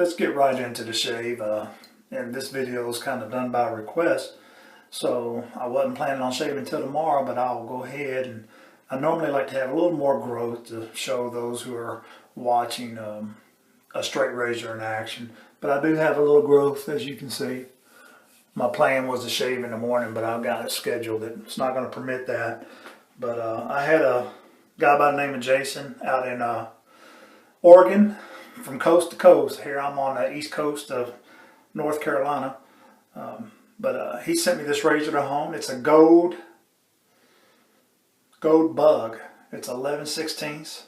let's get right into the shave. And this video is kind of done by request. So I wasn't planning on shaving until tomorrow, but I'll go ahead, and I normally like to have a little more growth to show those who are watching a straight razor in action. But I do have a little growth, as you can see. My plan was to shave in the morning, but I've got it scheduled. It's not going to permit that. But I had a guy by the name of Jason out in Oregon, from coast to coast. Here I'm on the east coast of North Carolina. But he sent me this razor to home. It's a gold bug. It's 11/16,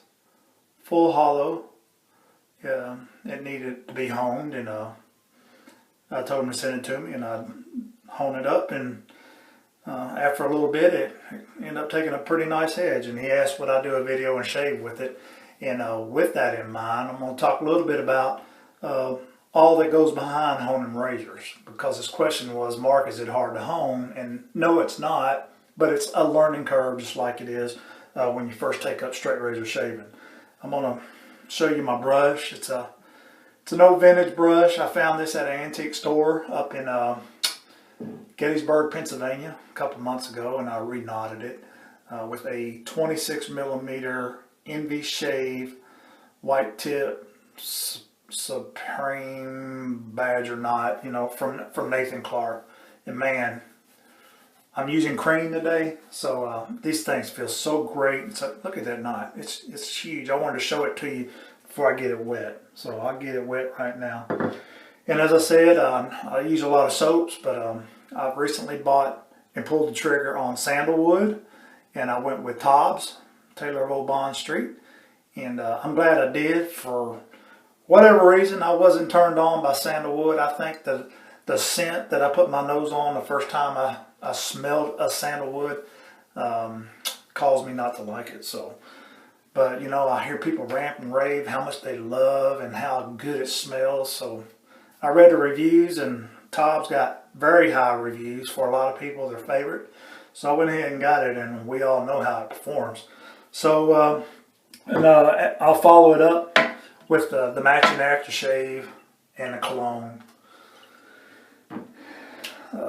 full hollow. It needed to be honed, and I told him to send it to me, and I'd hone it up, and after a little bit it ended up taking a pretty nice edge, and he asked would I do a video and shave with it. And with that in mind, I'm going to talk a little bit about all that goes behind honing razors, because his question was, Mark, is it hard to hone? And no, it's not, but it's a learning curve, just like it is when you first take up straight razor shaving. I'm going to show you my brush. It's an old vintage brush. I found this at an antique store up in Gettysburg, Pennsylvania a couple months ago, and I reknotted it with a 26 millimeter Envy Shave white tip Supreme Badger knot, from Nathan Clark. And man, I'm using cream today, so these things feel so great. So look at that knot. It's huge. I wanted to show it to you before I get it wet. So I'll get it wet right now. And as I said, I use a lot of soaps, but I've recently bought and pulled the trigger on sandalwood, and I went with Tobbs, Taylor of Old Bond Street. And I'm glad I did. For whatever reason, I wasn't turned on by sandalwood. I think the scent that I put my nose on the first time I smelled a sandalwood caused me not to like it. So, but I hear people rant and rave how much they love and how good it smells. So I read the reviews, and Tobbs got very high reviews for a lot of people, their favorite. So I went ahead and got it, and we all know how it performs. So I'll follow it up with the matching aftershave and a cologne.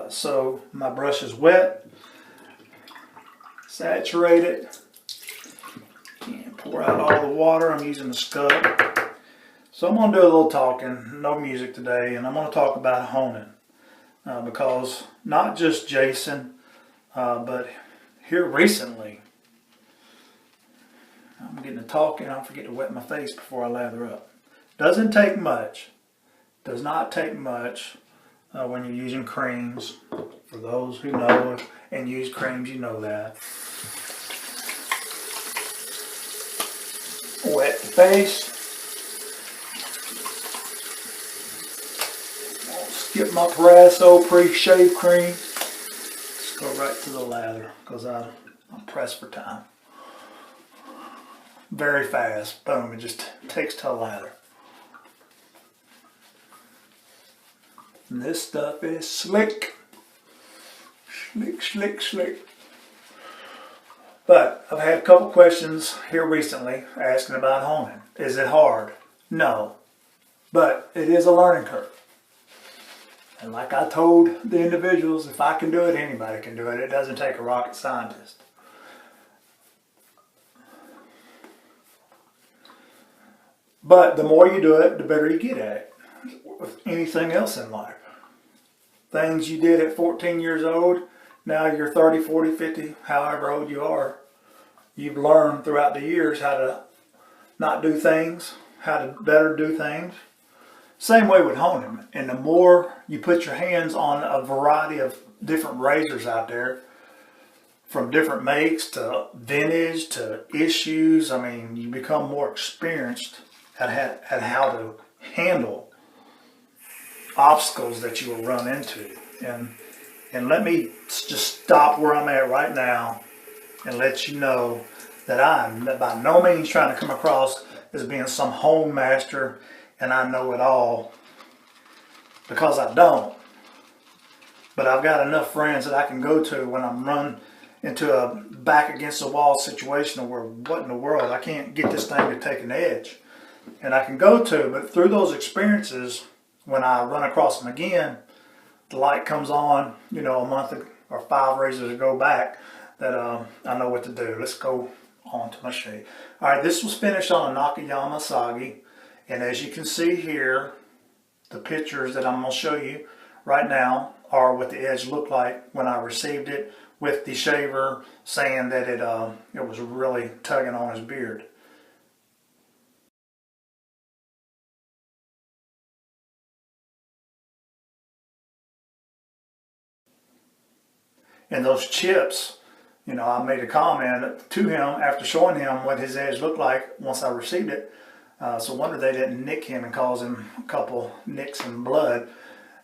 So my brush is wet, saturated, and pour out all the water. I'm using the scrub. So I'm going to do a little talking, no music today, and I'm going to talk about honing. Because not just Jason, but here recently, I'm getting to talking. I'll forget to wet my face before I lather up. Doesn't take much. Does not take much when you're using creams. For those who know and use creams, you know that. Wet the face. Won't skip my Parasso pre-shave cream. Let's go right to the lather, because I'm pressed for time. Very fast. Boom. It just takes to a lather. And this stuff is slick. Slick, slick, slick. But I've had a couple questions here recently asking about honing. Is it hard? No. But it is a learning curve. And like I told the individuals, if I can do it, anybody can do it. It doesn't take a rocket scientist. But the more you do it, the better you get at it. With anything else in life. Things you did at 14 years old, now you're 30, 40, 50, however old you are. You've learned throughout the years how to not do things, how to better do things. Same way with honing. And the more you put your hands on a variety of different razors out there, from different makes to vintage to issues, I mean, you become more experienced at how to handle obstacles that you will run into. And let me just stop where I'm at right now and let you know that I'm by no means trying to come across as being some home master and I know it all, because I don't. But I've got enough friends that I can go to when I'm run into a back against the wall situation where what in the world, I can't get this thing to take an edge. and I can go to, but through those experiences, when I run across them again, the light comes on, you know, a month or 5 razors ago back, that I know what to do. Let's go on to my shade. All right, this was finished on a Nakayama Asagi, and as you can see here, the pictures that I'm going to show you right now are what the edge looked like when I received it, with the shaver saying that it was really tugging on his beard. And those chips, you know, I made a comment to him after showing him what his edge looked like once I received it. So wonder they didn't nick him and cause him a couple nicks and blood.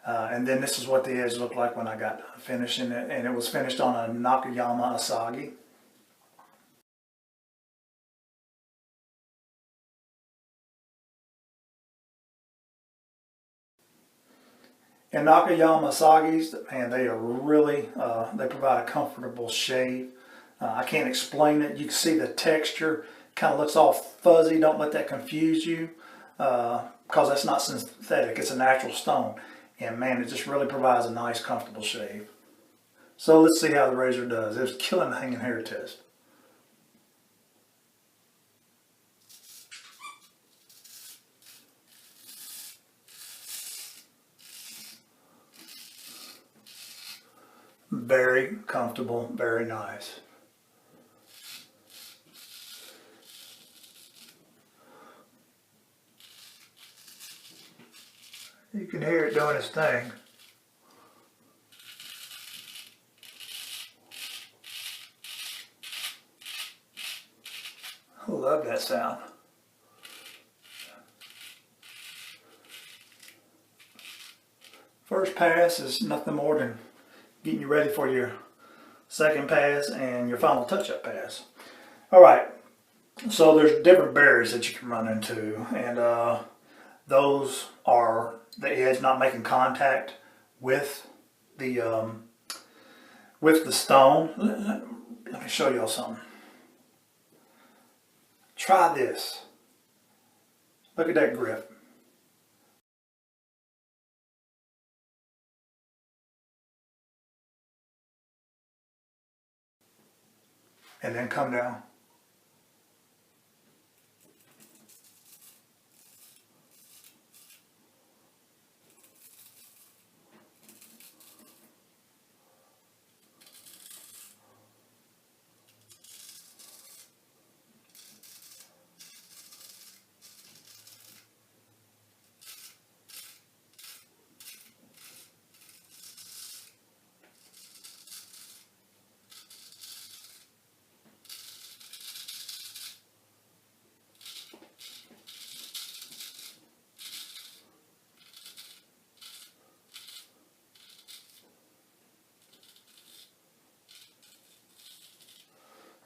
And then this is what the edge looked like when I got finishing it, and it was finished on a Nakayama Asagi. And Nakayama Asagis, man, they are really, they provide a comfortable shave. I can't explain it. You can see the texture, kind of looks all fuzzy. Don't let that confuse you, because that's not synthetic, it's a natural stone. And man, it just really provides a nice, comfortable shave. So let's see how the razor does. It was killing the hanging hair test. Very comfortable, very nice. You can hear it doing its thing. I love that sound. First pass is nothing more than getting you ready for your second pass and your final touch-up pass. All right, so there's different barriers that you can run into, and those are the edge not making contact with the stone. Let me show y'all something. Try this. Look at that grip. And then come down.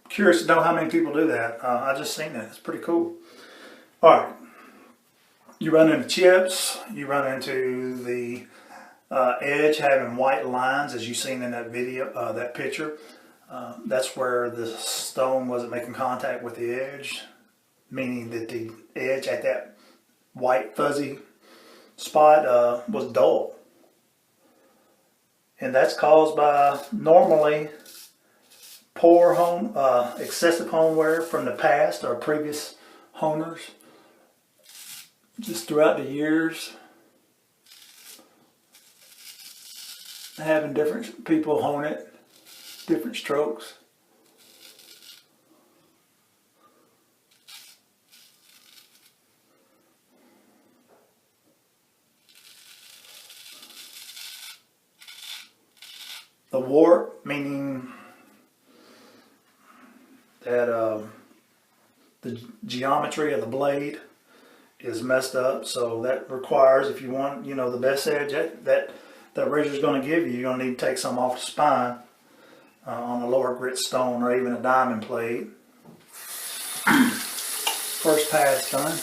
Curious to know how many people do that. I just seen that. It's pretty cool. All right. You run into chips. You run into the edge having white lines, as you seen in that video, that picture. That's where the stone wasn't making contact with the edge, meaning that the edge at that white fuzzy spot was dull. And that's caused by normally poor excessive home wear from the past or previous honers. Just throughout the years, having different people hone it, different strokes. The warp, meaning that the geometry of the blade is messed up, so that requires, if you want, you know, the best edge that razor is going to give you, you're going to need to take some off the spine on a lower grit stone or even a diamond plate. First pass done.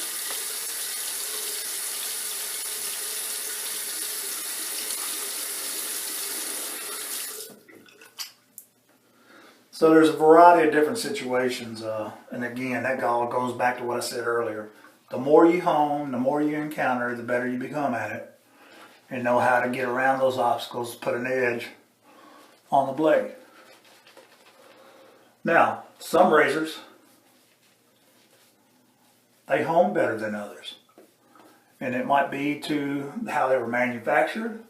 So there's a variety of different situations, and again, that all goes back to what I said earlier. The more you hone, the more you encounter, the better you become at it. And know how to get around those obstacles, put an edge on the blade. Now, some razors, they hone better than others. And it might be to how they were manufactured,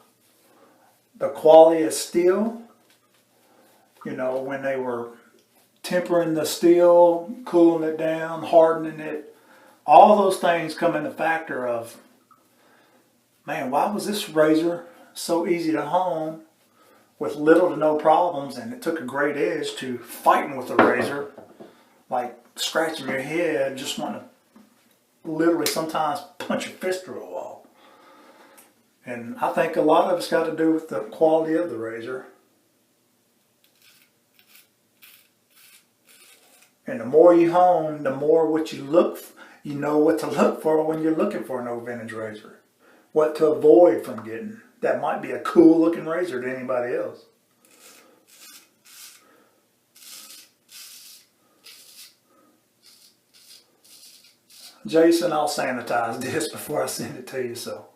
the quality of steel, you know, when they were tempering the steel, cooling it down, hardening it. All those things come into factor of, man, why was this razor so easy to hone with little to no problems, and it took a great edge, to fighting with the razor, like scratching your head, just wanting to literally sometimes punch your fist through a wall. And I think a lot of it's got to do with the quality of the razor. And the more you hone, the more what you you know what to look for when you're looking for an old vintage razor. What to avoid from getting. That might be a cool looking razor to anybody else. Jason, I'll sanitize this before I send it to you, so.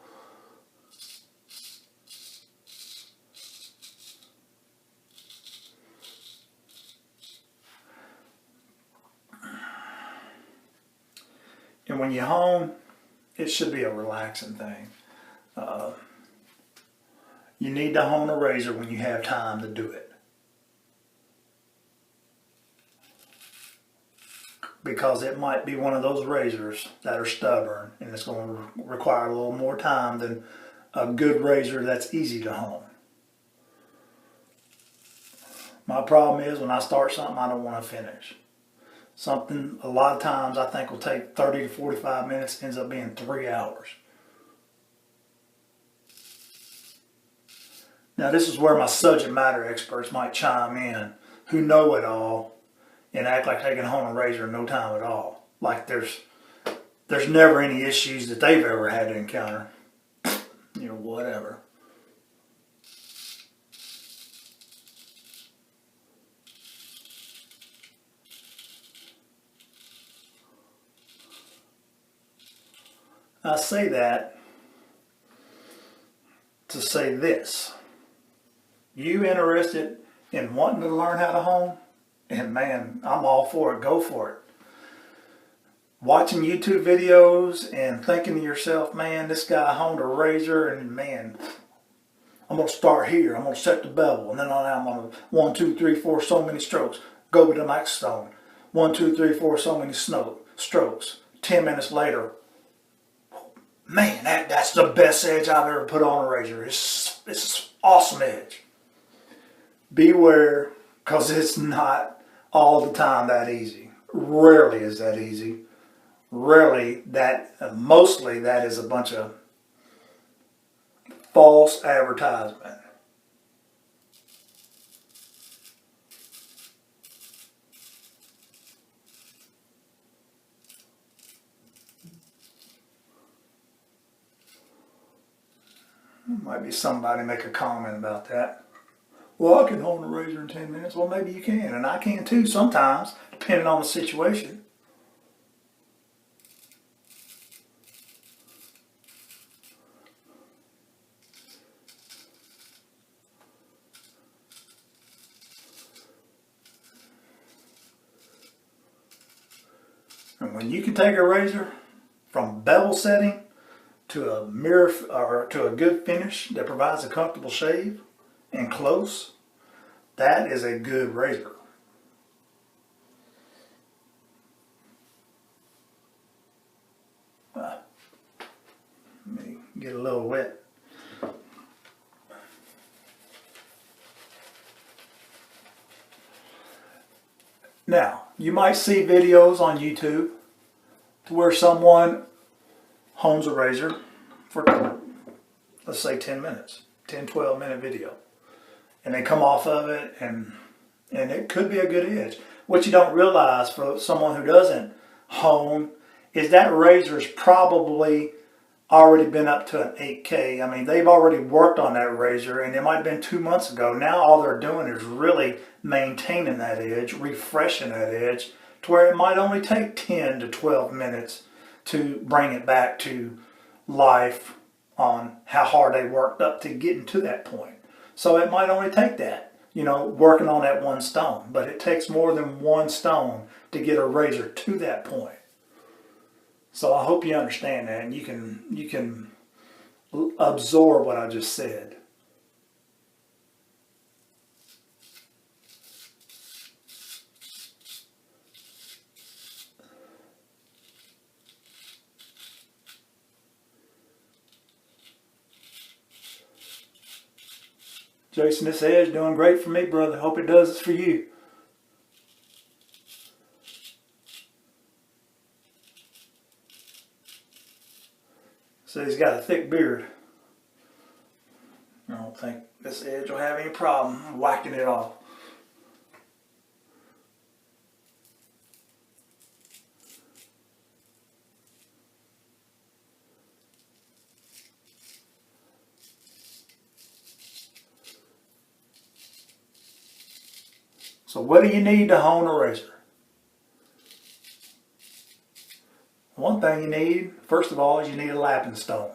And when you hone, it should be a relaxing thing. You need to hone a razor when you have time to do it. Because it might be one of those razors that are stubborn, and it's going to require a little more time than a good razor that's easy to hone. My problem is when I start something, I don't want to finish. Something a lot of times I think will take 30 to 45 minutes ends up being 3 hours. Now this is where my subject matter experts might chime in, who know it all and act like they can hone a razor in no time at all. Like there's never any issues that they've ever had to encounter. You know, whatever. I say that to say this. You interested in wanting to learn how to hone? And man, I'm all for it. Go for it. Watching YouTube videos and thinking to yourself, man, this guy honed a razor, and man, I'm going to start here. I'm going to set the bevel, and then I'm going to 1, 2, 3, 4, so many strokes. Go with the next stone. 1, 2, 3, 4, so many strokes. 10 minutes later, man, that's the best edge I've ever put on a razor. It's an awesome edge. Beware, because it's not all the time that easy. Rarely is that easy. Rarely mostly that is a bunch of false advertisement. Might be somebody make a comment about that. Well, I can hone a razor in 10 minutes. Well, maybe you can, and I can too sometimes, depending on the situation. And when you can take a razor from bevel setting to a mirror or to a good finish that provides a comfortable shave and close, that is a good razor. Let me get a little wet. Now, you might see videos on YouTube to where someone hones a razor for, let's say, 10 minutes, 10, 12 minute video. And they come off of it, and it could be a good edge. What you don't realize for someone who doesn't hone is that razor's probably already been up to an 8K. I mean, they've already worked on that razor, and it might have been 2 months ago. Now all they're doing is really maintaining that edge, refreshing that edge, to where it might only take 10 to 12 minutes to bring it back to life on how hard they worked up to getting to that point. So it might only take that, working on that one stone, but it takes more than one stone to get a razor to that point. So I hope you understand that, and you can absorb what I just said. Jason, this edge doing great for me, brother. Hope it does for you. So he's got a thick beard. I don't think this edge will have any problem whacking it off. So what do you need to hone a razor? One thing you need, first of all, is you need a lapping stone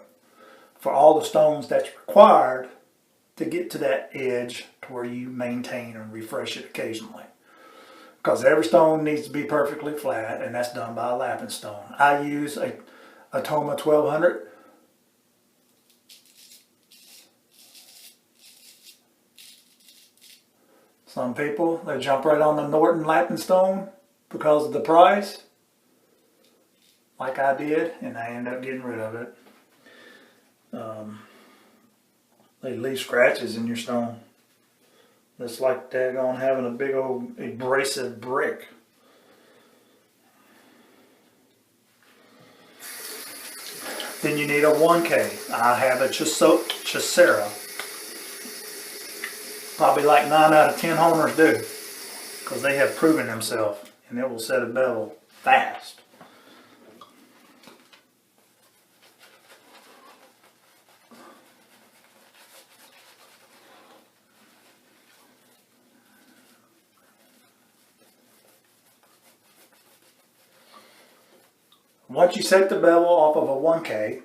for all the stones that's required to get to that edge to where you maintain and refresh it occasionally. Because every stone needs to be perfectly flat, and that's done by a lapping stone. I use a Toma 1200. Some people, they jump right on the Norton lapping stone because of the price, like I did, and I ended up getting rid of it. They leave scratches in your stone. It's like daggone having a big old abrasive brick. Then you need a 1K. I have a Chaucera. Probably like 9 out of 10 honers do, because they have proven themselves, and it will set a bevel fast. Once you set the bevel off of a 1K,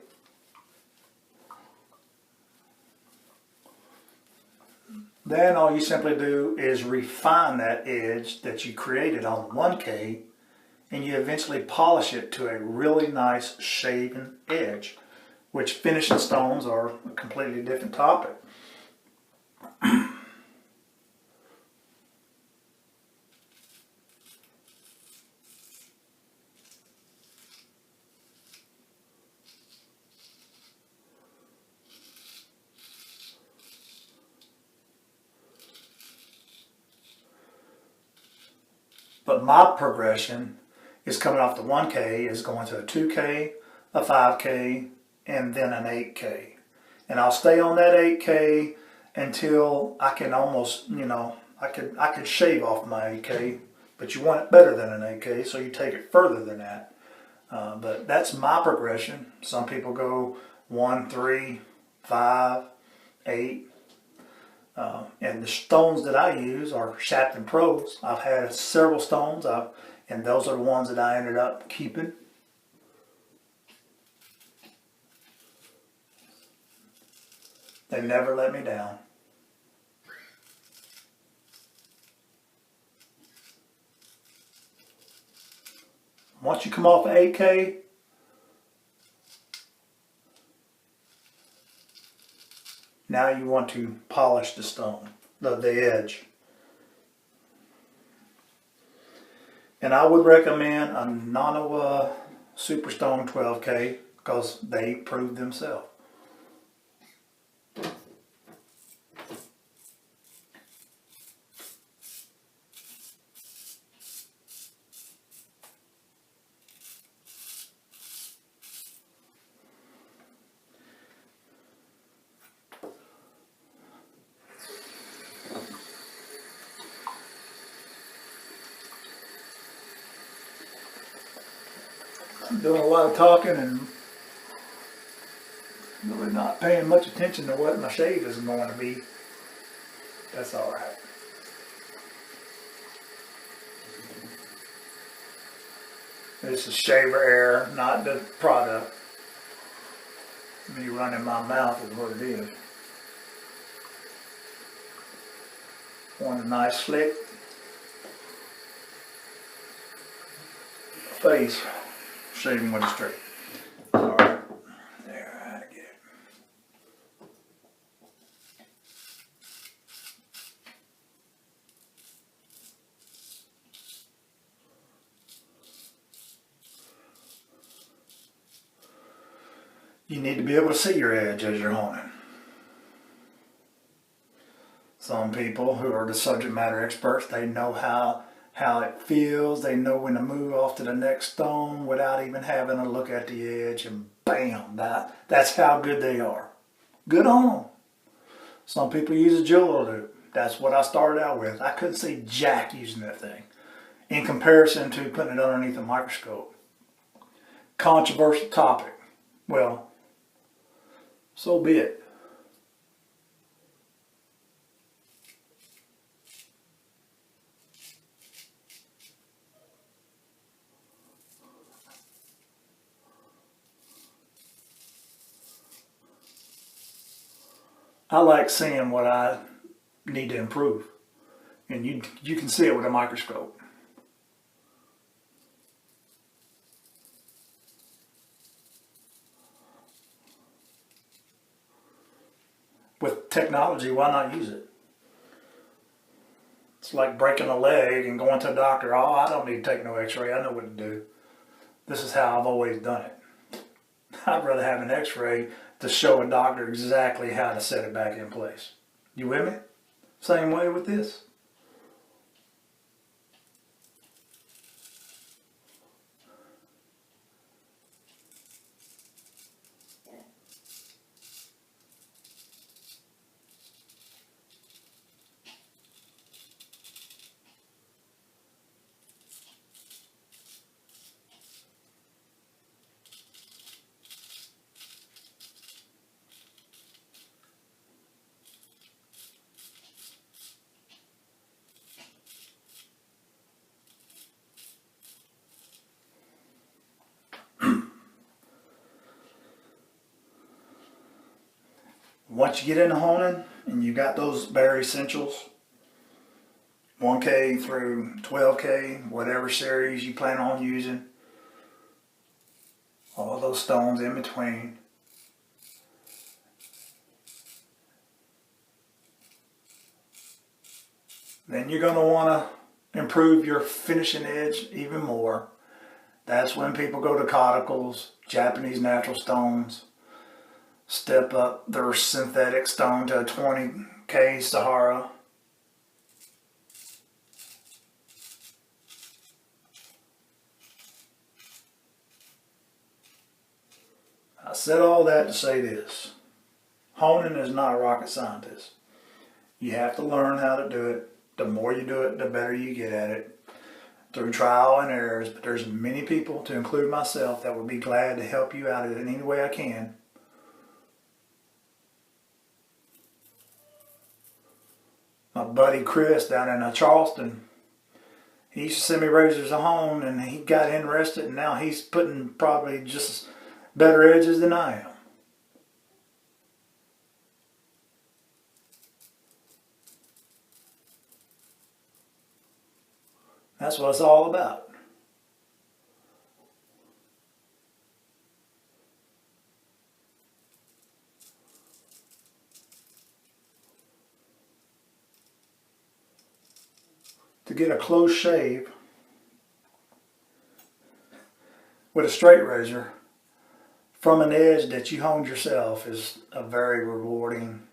then all you simply do is refine that edge that you created on the 1K, and you eventually polish it to a really nice shaven edge, which finishing stones are a completely different topic. But my progression is coming off the 1K, is going to a 2K, a 5K, and then an 8K. And I'll stay on that 8K until I can almost, I could shave off my 8K, but you want it better than an 8K, so you take it further than that. But that's my progression. Some people go 1, 3, 5, 8. And the stones that I use are Shapton Pros. I've had several stones, and those are the ones that I ended up keeping. They never let me down. Once you come off of 8K, now you want to polish the stone, the edge. And I would recommend a Nanawa Superstone 12K because they proved themselves. I'm doing a lot of talking and really not paying much attention to what my shave is going to be. That's all right. This is shaver air, not the product. Me running my mouth is what it is. Want a nice slick face, shaving with a straight. Alright, there, I get it. You need to be able to see your edge as you're honing. Some people who are the subject matter experts, they know how it feels. They know when to move off to the next stone without even having to look at the edge, and bam, that's how good they are. Good on them. Some people use a jeweler loop. That's what I started out with. I couldn't see jack using that thing in comparison to putting it underneath a microscope. Controversial topic. Well, so be it. I like seeing what I need to improve. And you can see it with a microscope. With technology, why not use it? It's like breaking a leg and going to a doctor. Oh, I don't need to take no x-ray. I know what to do. This is how I've always done it. I'd rather have an x-ray to show a doctor exactly how to set it back in place. You with me? Same way with this. Once you get into honing and you got those bare essentials, 1K through 12K, whatever series you plan on using, all those stones in between, then you're going to want to improve your finishing edge even more. That's when people go to cauticles, Japanese natural stones, step up their synthetic stone to a 20K Sahara. I said all that to say this. Honing is not a rocket scientist. You have to learn how to do it. The more you do it, the better you get at it. Through trial and errors. But there's many people, to include myself, that would be glad to help you out in any way I can. My buddy Chris down in Charleston, he used to send me razors at home, and he got interested, and now he's putting probably just better edges than I am. That's what it's all about. To get a close shave with a straight razor from an edge that you honed yourself is a very rewarding,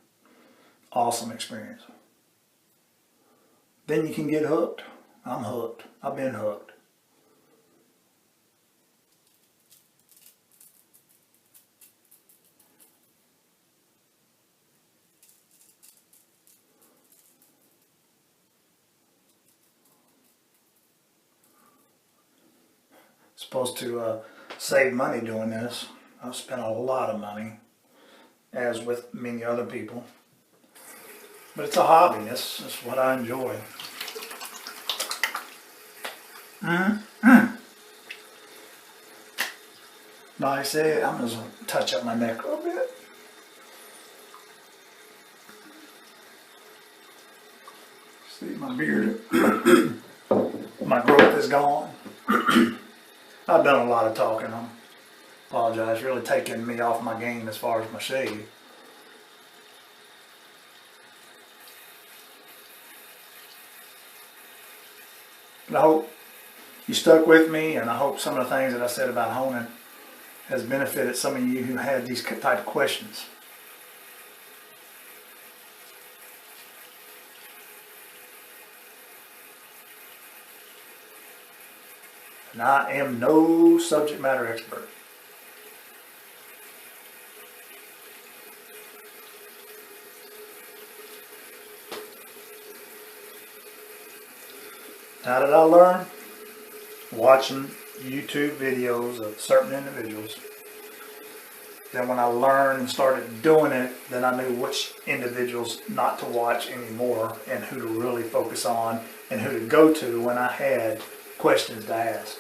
awesome experience. Then you can get hooked. I'm hooked. I've been hooked. Supposed to save money doing this. I've spent a lot of money, as with many other people. But it's a hobby. It's what I enjoy. nice head. I'm just going to touch up my neck a little bit. See, my beard, my growth is gone. I've done a lot of talking. I apologize, really taking me off my game as far as my shave. But I hope you stuck with me, and I hope some of the things that I said about honing has benefited some of you who had these type of questions. And I am no subject matter expert. How did I learn? Watching YouTube videos of certain individuals. Then when I learned and started doing it, then I knew which individuals not to watch anymore and who to really focus on and who to go to when I had questions to ask.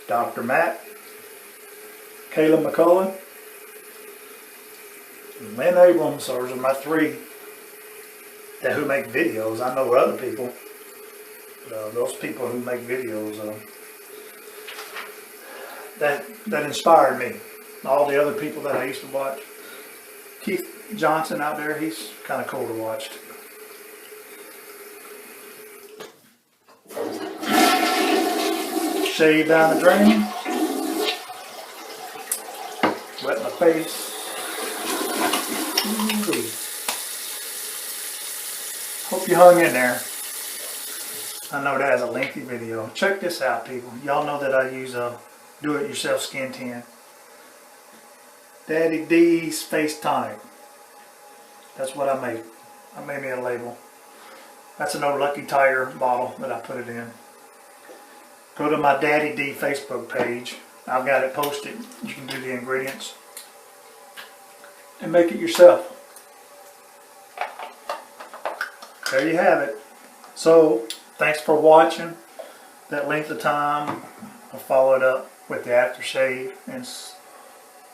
Dr. Matt, Caleb McCullen, and Lynn Abrams are my three that who make videos. I know other people, those people who make videos that inspired me. All the other people that I used to watch. Keith Johnson out there, he's kind of cool to watch too. Shave down the drain. Wet my face. Ooh. Hope you hung in there. I know that is a lengthy video. Check this out, people. Y'all know that I use a do-it-yourself skin tint. Daddy D's Face Tonic. That's what I made. I made me a label. That's an old Lucky Tiger bottle that I put it in. Go to my Daddy D Facebook page. I've got it posted. You can do the ingredients and make it yourself. There you have it. So, thanks for watching. That length of time, I followed up with the aftershave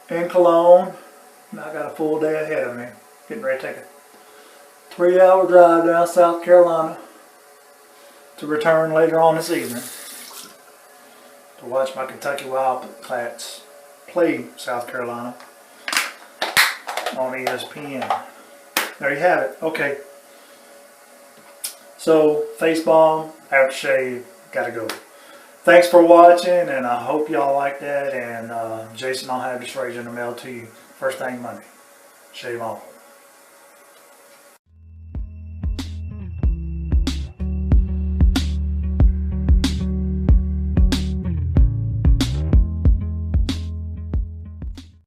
and cologne. Now I got a full day ahead of me. Getting ready to take a 3-hour drive down South Carolina to return later on this evening to watch my Kentucky Wildcats play South Carolina on ESPN. There you have it. Okay. So, face balm, aftershave, gotta go. Thanks for watching, and I hope y'all like that. And Jason, I'll have this razor in the mail to you first thing Monday. Shave on.